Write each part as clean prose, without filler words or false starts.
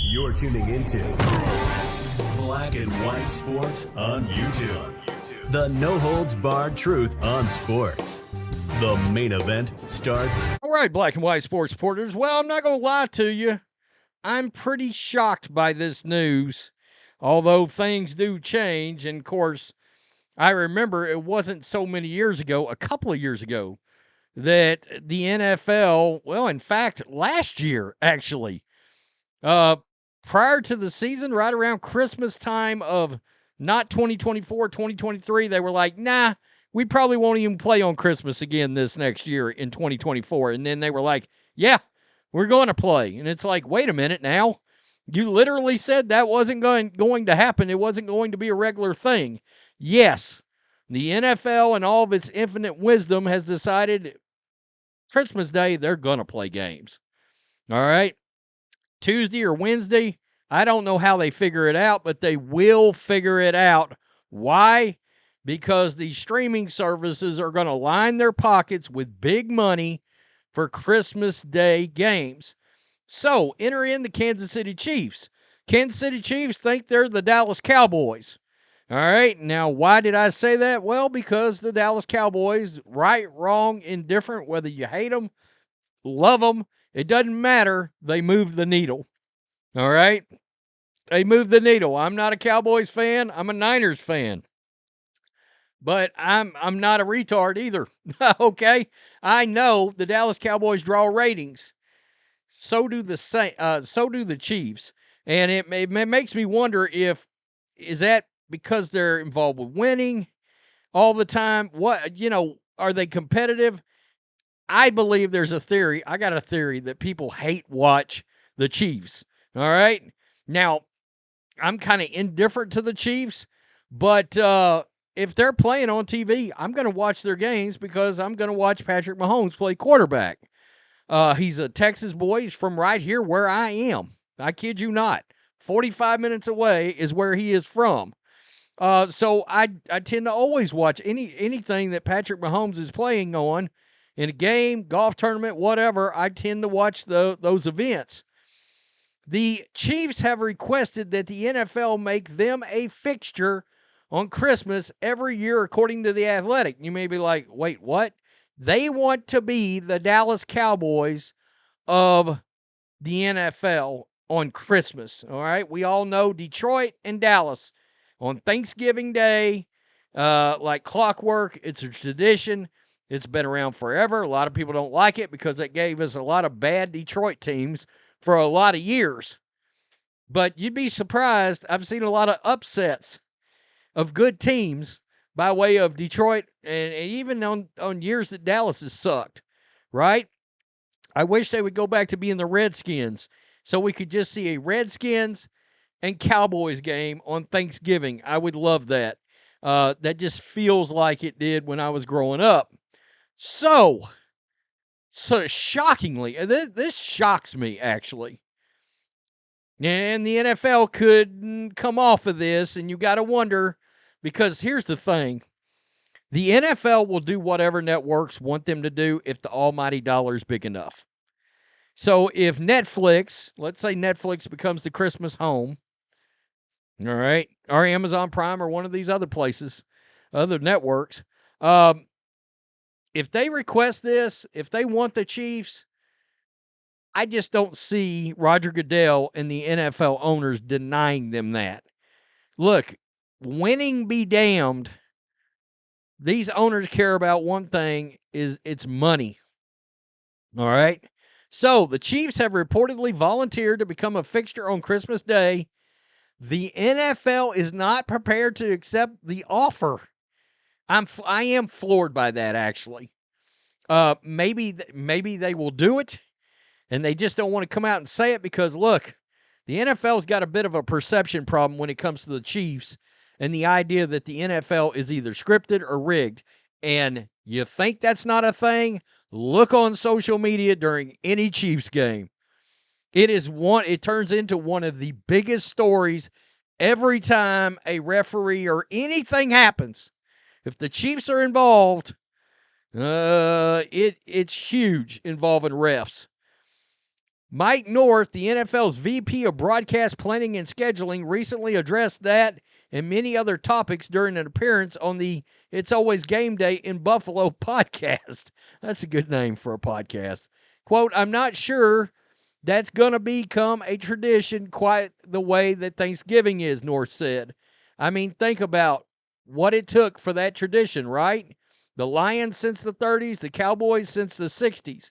You're tuning into Black and White Sports on YouTube. The no-holds-barred truth on sports. The main event starts. All right, Black and White Sports supporters. Well, I'm not going to lie to you. I'm pretty shocked by this news, although things do change. And, of course, I remember it wasn't so many years ago, a couple of years ago, that the NFL, well, in fact, last year, actually, prior to the season, right around Christmas time of not 2024, 2023, they were like, nah, we probably won't even play on Christmas again this next year in 2024. And then they were like, yeah, we're going to play. And it's like, wait a minute now. You literally said that wasn't going to happen. It wasn't going to be a regular thing. Yes, the NFL and all of its infinite wisdom has decided Christmas Day, they're going to play games. All right. Tuesday or Wednesday, I don't know how they figure it out, but they will figure it out. Why? Because the streaming services are going to line their pockets with big money for Christmas Day games. So, enter in the Kansas City Chiefs. Kansas City Chiefs think they're the Dallas Cowboys. All right, now why did I say that? Well, because the Dallas Cowboys, right, wrong, indifferent, whether you hate them, love them, it doesn't matter, they move the needle. All right? They move the needle. I'm not a Cowboys fan. I'm a Niners fan. But I'm not a retard either. Okay? I know the Dallas Cowboys draw ratings. So do the Chiefs. And it makes me wonder is that because they're involved with winning all the time? Are they competitive? I believe there's a theory. I got a theory that people hate watch the Chiefs. All right? Now, I'm kind of indifferent to the Chiefs, but if they're playing on TV, I'm going to watch their games because I'm going to watch Patrick Mahomes play quarterback. He's a Texas boy. He's from right here where I am. I kid you not. 45 minutes away is where he is from. So I tend to always watch anything that Patrick Mahomes is playing on in a game, golf tournament, whatever. I tend to watch those events. The Chiefs have requested that the NFL make them a fixture on Christmas every year, according to The Athletic. You may be like, wait, what? They want to be the Dallas Cowboys of the NFL on Christmas. All right. We all know Detroit and Dallas on Thanksgiving Day, like clockwork. It's a tradition. It's been around forever. A lot of people don't like it because it gave us a lot of bad Detroit teams for a lot of years. But you'd be surprised. I've seen a lot of upsets of good teams by way of Detroit and even on years that Dallas has sucked, right? I wish they would go back to being the Redskins so we could just see a Redskins and Cowboys game on Thanksgiving. I would love that. That just feels like it did when I was growing up. So shockingly, this shocks me, actually. And the NFL could come off of this, and you got to wonder, because here's the thing. The NFL will do whatever networks want them to do if the almighty dollar is big enough. So if Netflix, let's say Netflix becomes the Christmas home, all right, or Amazon Prime or one of these other places, other networks, if they request this, if they want the Chiefs, I just don't see Roger Goodell and the NFL owners denying them that. Look, winning be damned. These owners care about one thing, is it's money. All right? So, the Chiefs have reportedly volunteered to become a fixture on Christmas Day. The NFL is not prepared to accept the offer. I am floored by that, actually. Maybe they will do it, and they just don't want to come out and say it because, look, the NFL's got a bit of a perception problem when it comes to the Chiefs and the idea that the NFL is either scripted or rigged. And you think that's not a thing? Look on social media during any Chiefs game. It turns into one of the biggest stories every time a referee or anything happens. If the Chiefs are involved, it's huge involving refs. Mike North, the NFL's VP of Broadcast Planning and Scheduling, recently addressed that and many other topics during an appearance on the It's Always Game Day in Buffalo podcast. That's a good name for a podcast. Quote, I'm not sure that's going to become a tradition quite the way that Thanksgiving is, North said. I mean, think about what it took for that tradition, right? The Lions since the 30s, the Cowboys since the 60s.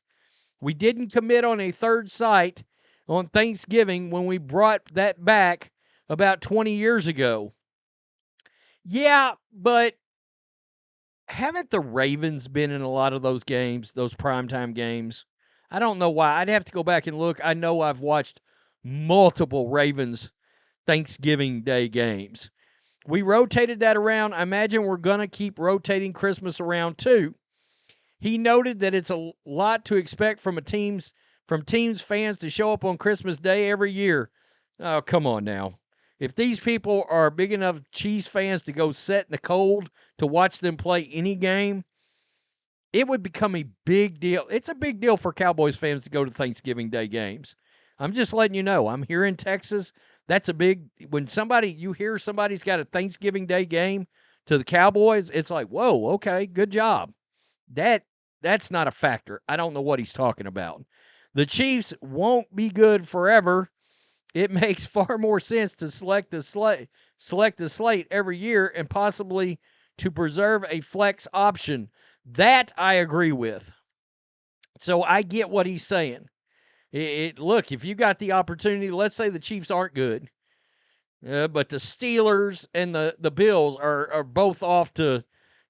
We didn't commit on a third site on Thanksgiving when we brought that back about 20 years ago. Yeah, but haven't the Ravens been in a lot of those games, those primetime games? I don't know why. I'd have to go back and look. I know I've watched multiple Ravens Thanksgiving Day games. We rotated that around. I imagine we're going to keep rotating Christmas around too. He noted that it's a lot to expect from teams fans to show up on Christmas Day every year. Oh, come on now. If these people are big enough Chiefs fans to go sit in the cold to watch them play any game, it would become a big deal. It's a big deal for Cowboys fans to go to Thanksgiving Day games. I'm just letting you know. I'm here in Texas. That's a big when you hear somebody's got a Thanksgiving Day game to the Cowboys, it's like, whoa, okay, good job. That's not a factor. I don't know what he's talking about. The Chiefs won't be good forever. It makes far more sense to select the slate every year and possibly to preserve a flex option. That I agree with. So I get what he's saying. Look, if you got the opportunity, let's say the Chiefs aren't good, but the Steelers and the Bills are both off to,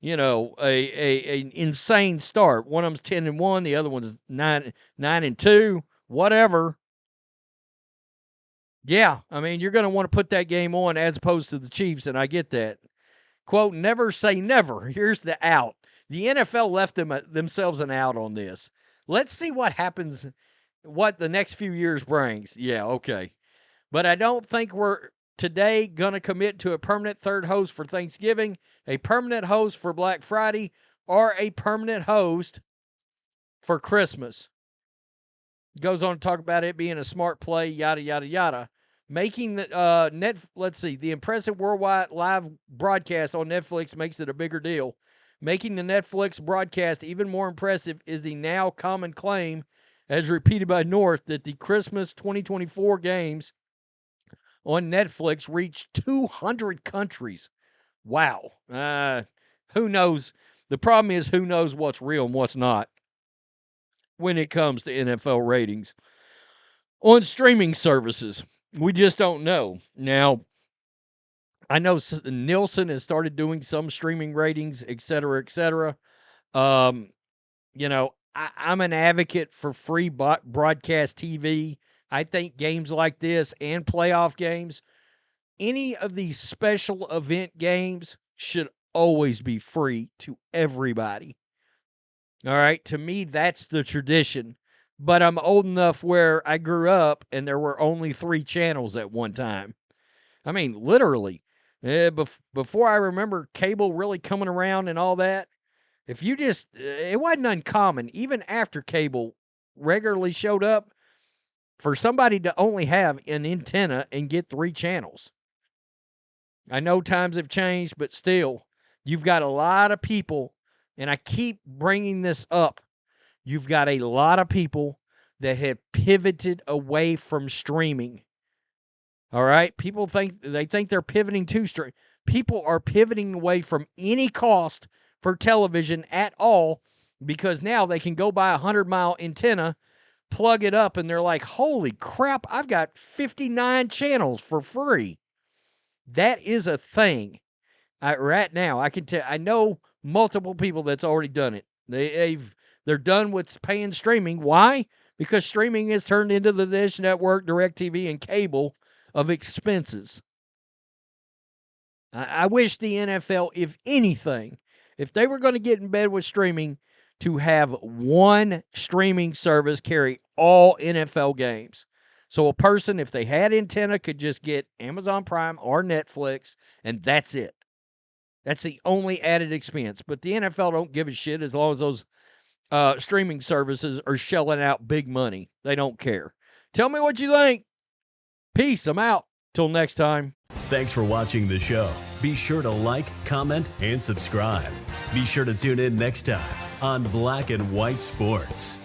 an insane start. One of them's 10-1, the other one's 9-2, whatever. Yeah, I mean, you're going to want to put that game on as opposed to the Chiefs, and I get that. Quote, never say never. Here's the out. The NFL left themselves an out on this. Let's see what happens, what the next few years brings. Yeah, okay. But I don't think we're today going to commit to a permanent third host for Thanksgiving, a permanent host for Black Friday, or a permanent host for Christmas. Goes on to talk about it being a smart play, yada, yada, yada. Making the impressive worldwide live broadcast on Netflix makes it a bigger deal. Making the Netflix broadcast even more impressive is the now common claim, as repeated by North, that the Christmas 2024 games on Netflix reached 200 countries. Wow. Who knows? The problem is who knows what's real and what's not when it comes to NFL ratings. On streaming services, we just don't know. Now, I know Nielsen has started doing some streaming ratings, et cetera, et cetera. I'm an advocate for free broadcast TV. I think games like this and playoff games, any of these special event games should always be free to everybody. All right. To me, that's the tradition. But I'm old enough where I grew up and there were only 3 channels at one time. I mean, literally. Before I remember cable really coming around and all that, it wasn't uncommon, even after cable regularly showed up, for somebody to only have an antenna and get 3 channels. I know times have changed, but still, you've got a lot of people, and I keep bringing this up. You've got a lot of people that have pivoted away from streaming. All right? People think they're pivoting to stream. People are pivoting away from any cost for television at all because now they can go buy a 100-mile antenna, plug it up, and they're like, holy crap, I've got 59 channels for free. That is a thing. Right now, I can tell. I know multiple people that's already done it. They're done with paying streaming. Why? Because streaming has turned into the Dish Network, DirecTV, and cable of expenses. I wish the NFL, if anything, if they were going to get in bed with streaming, to have one streaming service carry all NFL games. So a person, if they had antenna, could just get Amazon Prime or Netflix, and that's it. That's the only added expense. But the NFL don't give a shit as long as those streaming services are shelling out big money. They don't care. Tell me what you think. Peace. I'm out. Till next time. Thanks for watching the show. Be sure to like, comment, and subscribe. Be sure to tune in next time on Black and White Sports.